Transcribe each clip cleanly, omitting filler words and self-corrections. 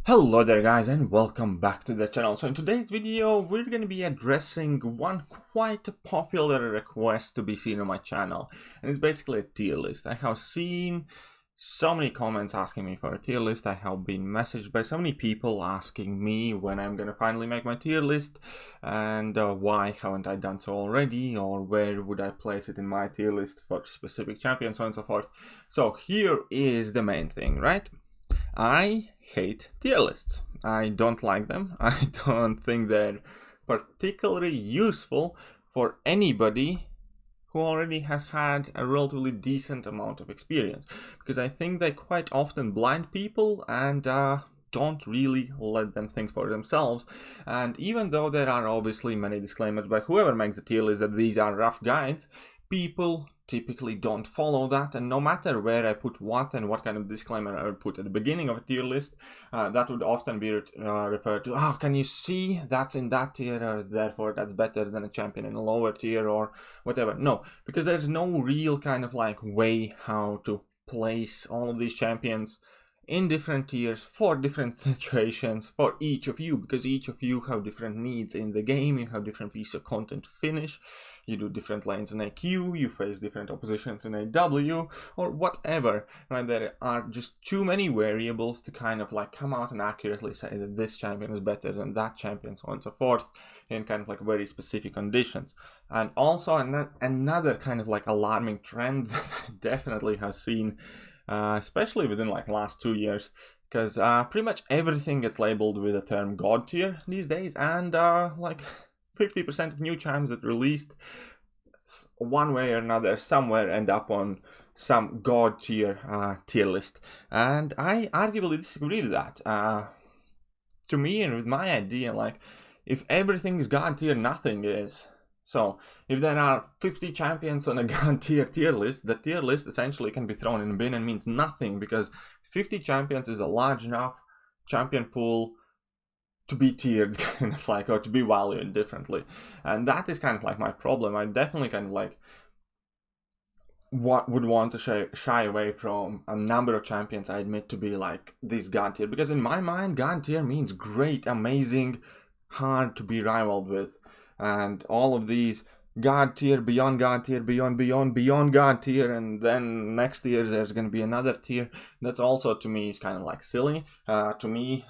Hello there guys and welcome back to the channel. So in today's video we're going to be addressing one quite popular request to be seen on my channel, and it's basically a tier list. I have seen so many comments asking me for a tier list. I have been messaged by so many people asking me when I'm going to finally make my tier list and why haven't I done so already, or where would I place it in my tier list for specific champions, so on and so forth. So here is the main thing, right? I hate tier lists. I don't like them. I don't think they're particularly useful for anybody who already has had a relatively decent amount of experience, because I think they quite often blind people and don't really let them think for themselves. And even though there are obviously many disclaimers by whoever makes the tier list that these are rough guides, people typically don't follow that, and no matter where I put what and what kind of disclaimer I would put at the beginning of a tier list, that would often be referred to, oh, can you see that's in that tier, therefore that's better than a champion in a lower tier or whatever. No, because there's no real kind of like way how to place all of these champions in different tiers for different situations for each of you, because each of you have different needs in the game. You have different pieces of content to finish, you do different lanes in AQ, you face different oppositions in AW, or whatever, right? There are just too many variables to kind of like come out and accurately say that this champion is better than that champion, so on and so forth, in kind of like very specific conditions. And also another kind of like alarming trend that I definitely have seen, especially within like last 2 years, because pretty much everything gets labeled with the term God tier these days, and like 50% of new champs that released one way or another somewhere end up on some God tier tier list, and I arguably disagree with that. To me, and with my idea, like, if everything is God tier, nothing is. So if there are 50 champions on a God tier list, the tier list essentially can be thrown in a bin and means nothing, because 50 champions is a large enough champion pool to be tiered, kind of like, or to be valued differently. And that is kind of like my problem. I definitely kind of like would want to shy away from a number of champions I admit to be like this God tier, because in my mind God tier means great, amazing, hard to be rivaled with, and all of these God tier, beyond God tier, beyond God tier, and then next year there's going to be another tier. That's also, to me, is kind of like silly. To me,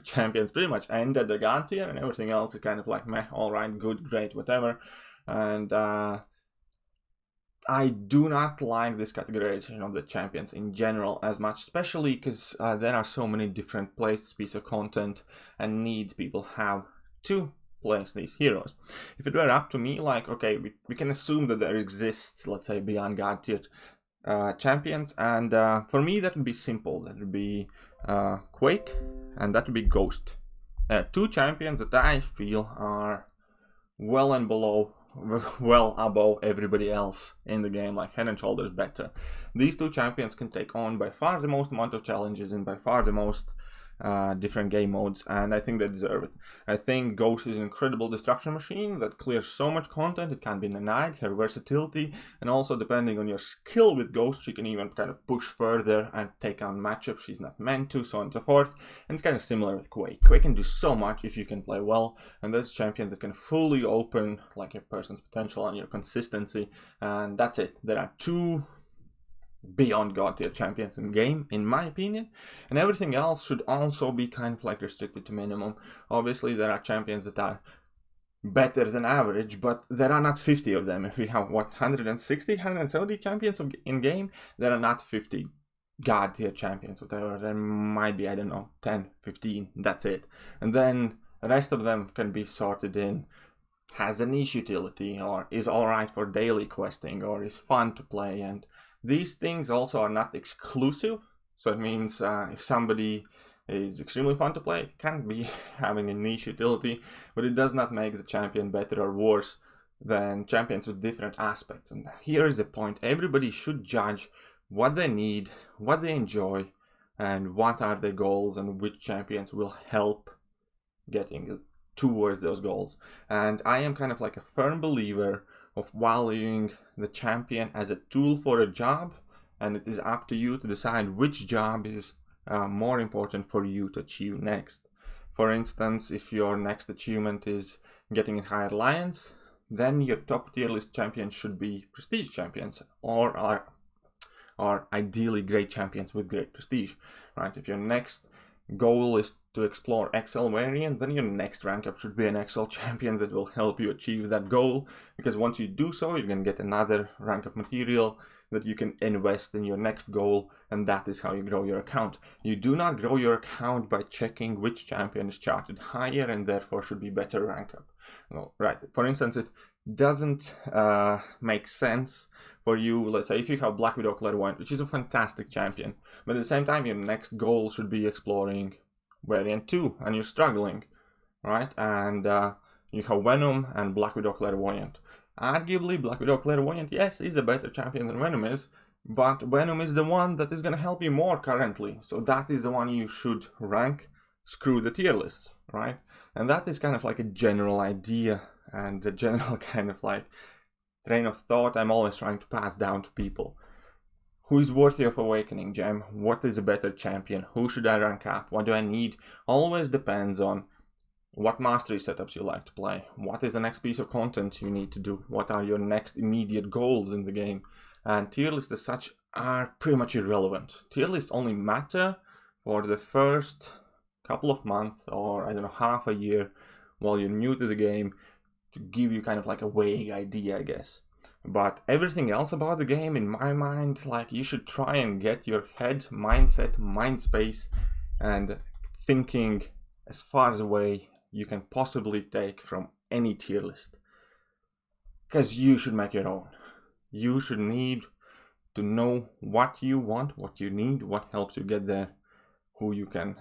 champions pretty much end at the God tier, and everything else is kind of like meh, alright, good, great, whatever. And I do not like this categorization of the champions in general as much, especially because there are so many different pieces of content and needs people have to place these heroes. If it were up to me, like, okay, we can assume that there exists, let's say, beyond God tier champions, and for me that would be simple. That would be Quake, and that would be Ghost. Two champions that I feel are well above everybody else in the game, like head and shoulders better. These two champions can take on by far the most amount of challenges and by far the most different game modes, and I think they deserve it. I think Ghost is an incredible destruction machine that clears so much content, it can't be denied. Her versatility, and also depending on your skill with Ghost, she can even kind of push further and take on matchups she's not meant to, so on and so forth. And it's kind of similar with Quake. Quake can do so much if you can play well, and that's a champion that can fully open like your person's potential and your consistency, and that's it. There are two beyond God tier champions in game, in my opinion, and everything else should also be kind of like restricted to minimum. Obviously there are champions that are better than average, but there are not 50 of them. If we have 170 champions in game, there are not 50 God tier champions, whatever. There might be, I don't know, 10, 15, that's it. And then the rest of them can be sorted in has a niche utility, or is alright for daily questing, or is fun to play. And these things also are not exclusive, so it means if somebody is extremely fun to play, it can be having a niche utility, but it does not make the champion better or worse than champions with different aspects. And here is the point: everybody should judge what they need, what they enjoy, and what are their goals, and which champions will help getting towards those goals. And I am kind of like a firm believer of valuing the champion as a tool for a job, and it is up to you to decide which job is more important for you to achieve next. For instance, if your next achievement is getting in higher alliance, then your top tier list champions should be prestige champions, or are ideally great champions with great prestige, right? If your next goal is to explore XL variant, then your next rank up should be an XL champion that will help you achieve that goal, because once you do so, you're going to get another rank up material that you can invest in your next goal, and that is how you grow your account. You do not grow your account by checking which champion is charted higher and therefore should be better rank up. Well, right, for instance, it doesn't make sense for you, let's say if you have Black Widow Clairvoyant, which is a fantastic champion, but at the same time your next goal should be exploring variant 2 and you're struggling, right? And you have Venom and Black Widow Clairvoyant. Arguably, Black Widow Clairvoyant, yes, is a better champion than Venom is, but Venom is the one that is going to help you more currently, so that is the one you should rank. Screw the tier list, right? And that is kind of like a general idea and a general kind of like train of thought I'm always trying to pass down to people. Who is worthy of awakening, Gem? What is a better champion? Who should I rank up? What do I need? Always depends on what mastery setups you like to play. What is the next piece of content you need to do? What are your next immediate goals in the game? And tier lists as such are pretty much irrelevant. Tier lists only matter for the first couple of months, or I don't know, half a year while you're new to the game, to give you kind of like a vague idea, I guess. But everything else about the game, in my mind, like, you should try and get your head, mindset, mind space, and thinking as far away you can possibly take from any tier list. Because you should make your own. You should need to know what you want, what you need, what helps you get there, who you can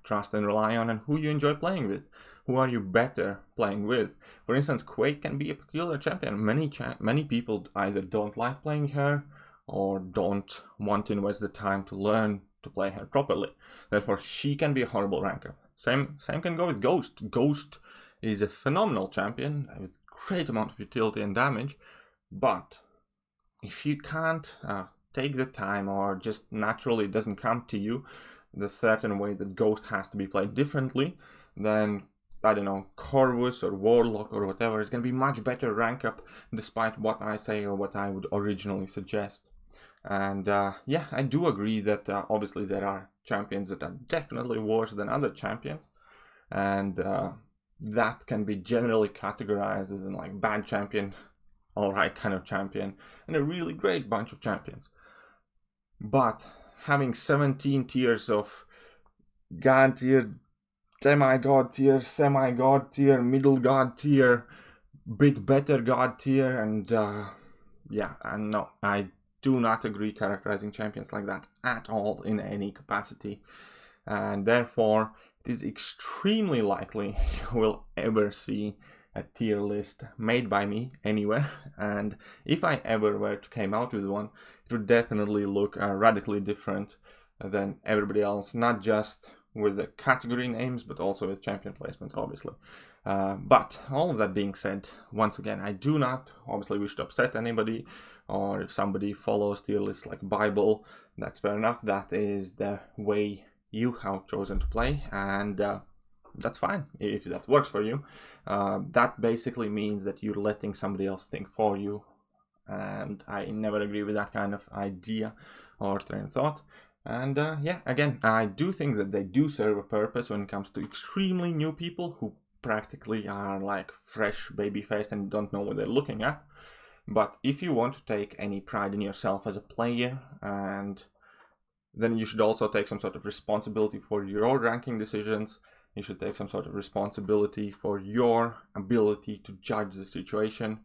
trust and rely on, and who you enjoy playing with. Who are you better playing with? For instance, Quake can be a peculiar champion. Many people either don't like playing her or don't want to invest the time to learn to play her properly. Therefore, she can be a horrible ranker. Same can go with Ghost. Ghost is a phenomenal champion with great amount of utility and damage, but if you can't take the time, or just naturally it doesn't come to you the certain way that Ghost has to be played differently, then I don't know, Corvus or Warlock or whatever is going to be much better rank up, despite what I say or what I would originally suggest. And yeah, I do agree that obviously there are champions that are definitely worse than other champions, and that can be generally categorized as in like bad champion, alright kind of champion, and a really great bunch of champions. But having 17 tiers of God tier, semi-god tier, semi-god tier, middle god tier, bit better god tier, and yeah, and no, I do not agree characterizing champions like that at all in any capacity, and therefore it is extremely likely you will ever see a tier list made by me anywhere, and if I ever were to come out with one, it would definitely look radically different than everybody else, not just with the category names, but also with champion placements, obviously. But all of that being said, once again, I do not obviously wish to upset anybody, or if somebody follows tier lists like Bible, that's fair enough. That is the way you have chosen to play, and that's fine if that works for you. That basically means that you're letting somebody else think for you, and I never agree with that kind of idea or train of thought. And yeah, again, I do think that they do serve a purpose when it comes to extremely new people who practically are like fresh babyfaced and don't know what they're looking at. But if you want to take any pride in yourself as a player, and then you should also take some sort of responsibility for your ranking decisions. You should take some sort of responsibility for your ability to judge the situation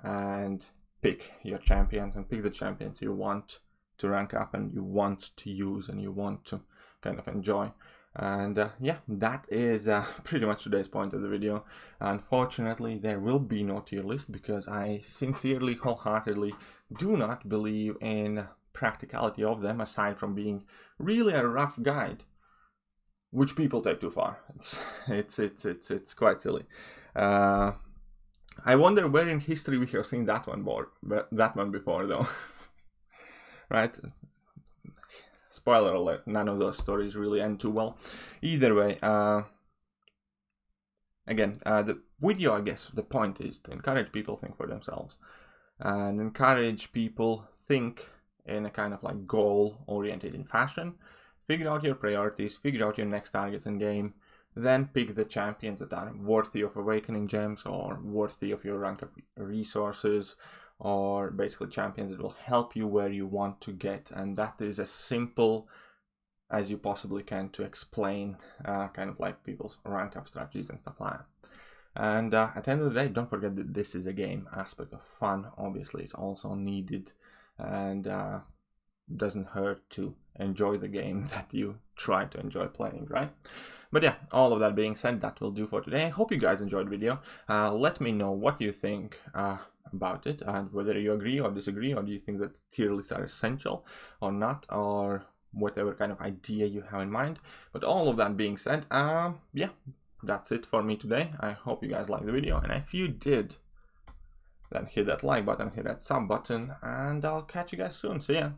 and pick your champions, and pick the champions you want to rank up and you want to use and you want to kind of enjoy. And yeah, that is pretty much today's point of the video. Unfortunately, there will be no tier list because I sincerely, wholeheartedly do not believe in practicality of them, aside from being really a rough guide, which people take too far. It's quite silly. I wonder where in history we have seen that one before, though. Right? spoiler alert, none of those stories really end too well. Either way, again, the video, I guess, the point is to encourage people to think for themselves and encourage people think in a kind of like goal-oriented in fashion. Figure out your priorities, figure out your next targets in game, then pick the champions that are worthy of awakening gems or worthy of your rank up resources, or basically champions that will help you where you want to get. And that is as simple as you possibly can to explain kind of like people's rank up strategies and stuff like that. And at the end of the day, don't forget that this is a game. Aspect of fun obviously is also needed, and doesn't hurt to enjoy the game that you try to enjoy playing, right? But yeah, all of that being said, that will do for today. I hope you guys enjoyed the video. Let me know what you think about it, and whether you agree or disagree, or do you think that tier lists are essential or not, or whatever kind of idea you have in mind. But all of that being said, yeah, that's it for me today. I hope you guys liked the video, and if you did, then hit that like button, hit that sub button, and I'll catch you guys soon. See ya.